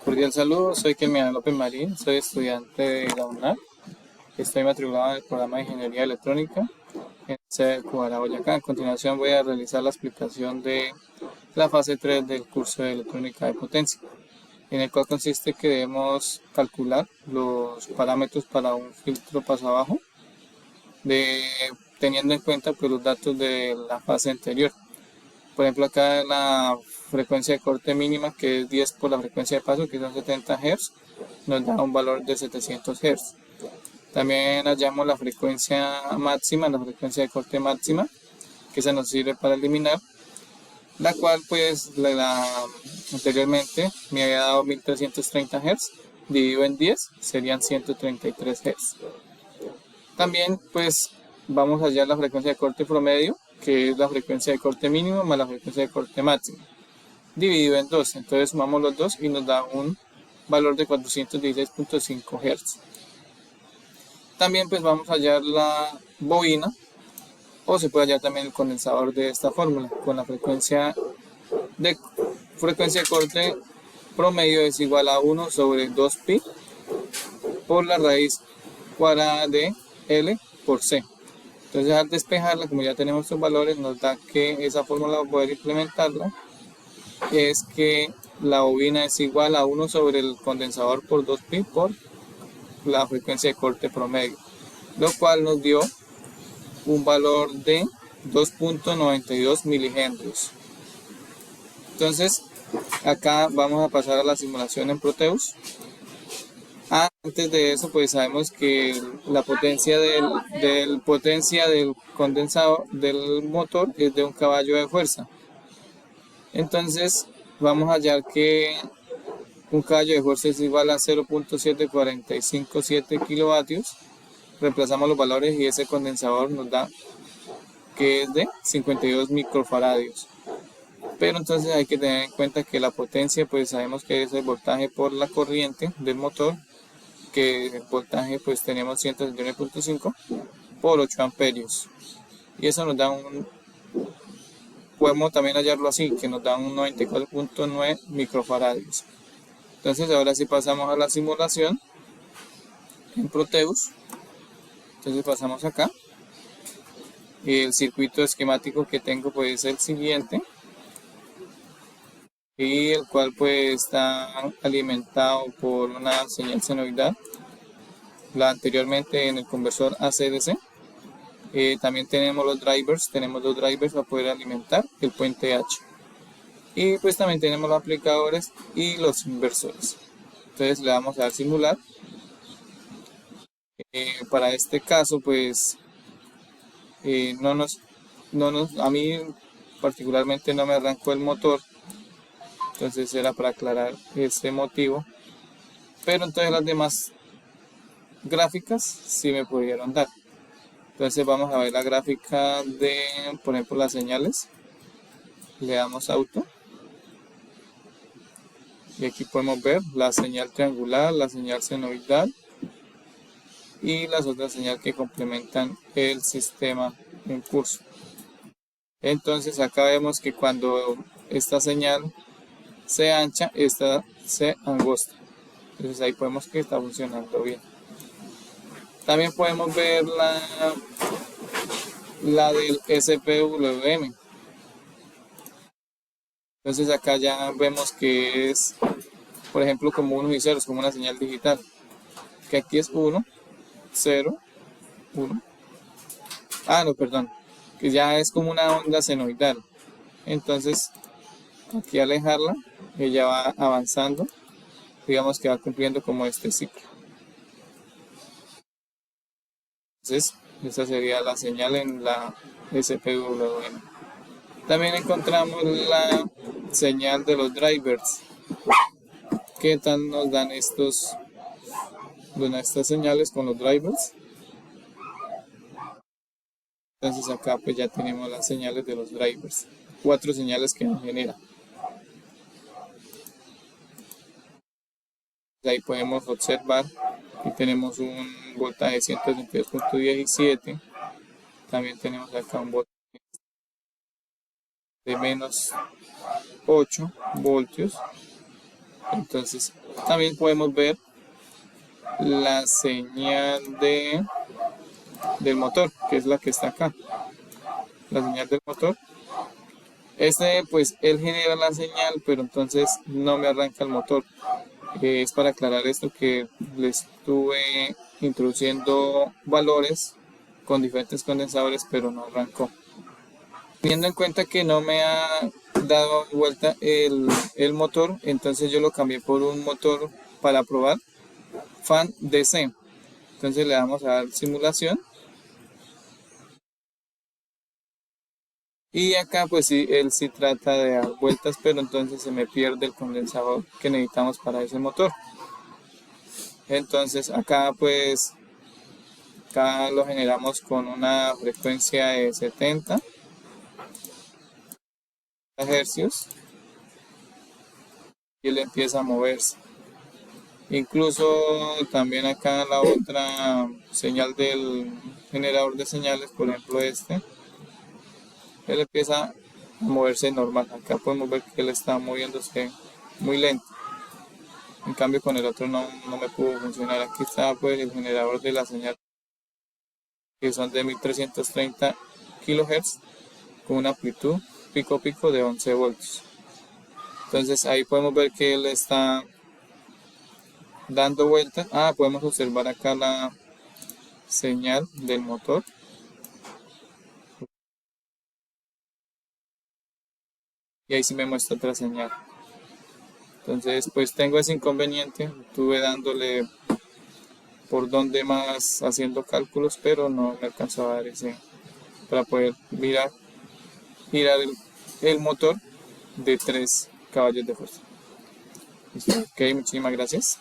Cordial saludo, soy Kelmian López Marín, soy estudiante de la UNAM. Estoy matriculado en el programa de Ingeniería Electrónica en sede de Cubará, Boyacá. A continuación voy a realizar la explicación de la fase 3 del curso de electrónica de potencia, en el cual consiste que debemos calcular los parámetros para un filtro paso abajo, teniendo en cuenta pues, los datos de la fase anterior. Por ejemplo, acá la frecuencia de corte mínima, que es 10 por la frecuencia de paso, que son 70 Hz, nos da un valor de 700 Hz. También hallamos la frecuencia máxima, la frecuencia de corte máxima, que se nos sirve para eliminar, la cual pues anteriormente me había dado 1330 Hz, dividido en 10, serían 133 Hz. También pues vamos a hallar la frecuencia de corte promedio, que es la frecuencia de corte mínimo más la frecuencia de corte máximo, dividido en 2. Entonces sumamos los dos y nos da un valor de 416.5 Hz. También pues vamos a hallar la bobina, o se puede hallar también el condensador de esta fórmula, con la frecuencia de corte promedio es igual a 1 sobre 2pi por la raíz cuadrada de L por C. Entonces al despejarla, como ya tenemos estos valores, nos da que esa fórmula, para poder implementarla, es que la bobina es igual a 1 sobre el condensador por 2pi por la frecuencia de corte promedio, lo cual nos dio un valor de 2.92 milihenrios. Entonces acá vamos a pasar a la simulación en Proteus. Antes de eso pues sabemos que la potencia del condensador del motor es de 1 caballo de fuerza. Entonces vamos a hallar que 1 caballo de fuerza es igual a 0.7457 kilovatios. Reemplazamos los valores y ese condensador nos da que es de 52 microfaradios. Pero entonces hay que tener en cuenta que la potencia pues sabemos que es el voltaje por la corriente del motor, que el voltaje pues tenemos 179.5 por 8 amperios, y eso nos da podemos también hallarlo así, que nos da un 94.9 microfaradios. Entonces ahora sí pasamos a la simulación en Proteus. Entonces pasamos acá. El circuito esquemático que tengo pues es el siguiente, y el cual pues está alimentado por una señal senoidal, la anteriormente en el conversor AC/DC. También tenemos dos drivers para poder alimentar el puente H, y pues también tenemos los aplicadores y los inversores. Entonces le vamos a dar simular. Para este caso pues a mí particularmente no me arrancó el motor, entonces era para aclarar este motivo, pero entonces las demás gráficas sí me pudieron dar. Entonces vamos a ver la gráfica de, por ejemplo, las señales. Le damos auto y aquí podemos ver la señal triangular, la señal senoidal y las otras señales que complementan el sistema en curso. Entonces acá vemos que cuando esta señal se ancha, esta se angosta. Entonces ahí podemos que está funcionando bien. También podemos ver la del SPWM. Entonces acá ya vemos que es, por ejemplo, como unos y ceros, como una señal digital. Que aquí es 1, 0, 1. No, perdón. Que ya es como una onda senoidal. Entonces aquí alejarla, ella va avanzando. Digamos que va cumpliendo como este ciclo. Entonces esta sería la señal en la SPWM. También encontramos la señal de los drivers. ¿Qué tal nos dan estas señales con los drivers? Entonces acá pues ya tenemos las señales de los drivers. 4 señales que nos genera. Ahí podemos observar que tenemos un voltaje de 132.17. También tenemos acá un voltaje de menos 8 voltios. Entonces también podemos ver la señal del motor, que es la que está acá, la señal del motor. Pues él genera la señal, pero entonces no me arranca el motor. Es para aclarar esto que le estuve introduciendo valores con diferentes condensadores, pero no arrancó. Teniendo en cuenta que no me ha dado vuelta el motor, entonces yo lo cambié por un motor para probar, fan DC. Entonces le damos a dar simulación. Y acá pues sí, él sí trata de dar vueltas, pero entonces se me pierde el condensador que necesitamos para ese motor. Entonces acá pues acá lo generamos con una frecuencia de 70 Hz y él empieza a moverse. Incluso también acá la otra señal del generador de señales, por ejemplo él empieza a moverse normal. Acá podemos ver que él está moviéndose muy lento. En cambio con el otro no me pudo funcionar. Aquí está pues el generador de la señal, que son de 1330 kHz con una amplitud pico de 11 voltios. Entonces ahí podemos ver que él está dando vueltas. Podemos observar acá la señal del motor. Y ahí sí me muestra otra señal. Entonces pues tengo ese inconveniente. Estuve dándole por donde más haciendo cálculos, pero no me alcanzó a dar ese para poder girar el motor de 3 caballos de fuerza. Ok, muchísimas gracias.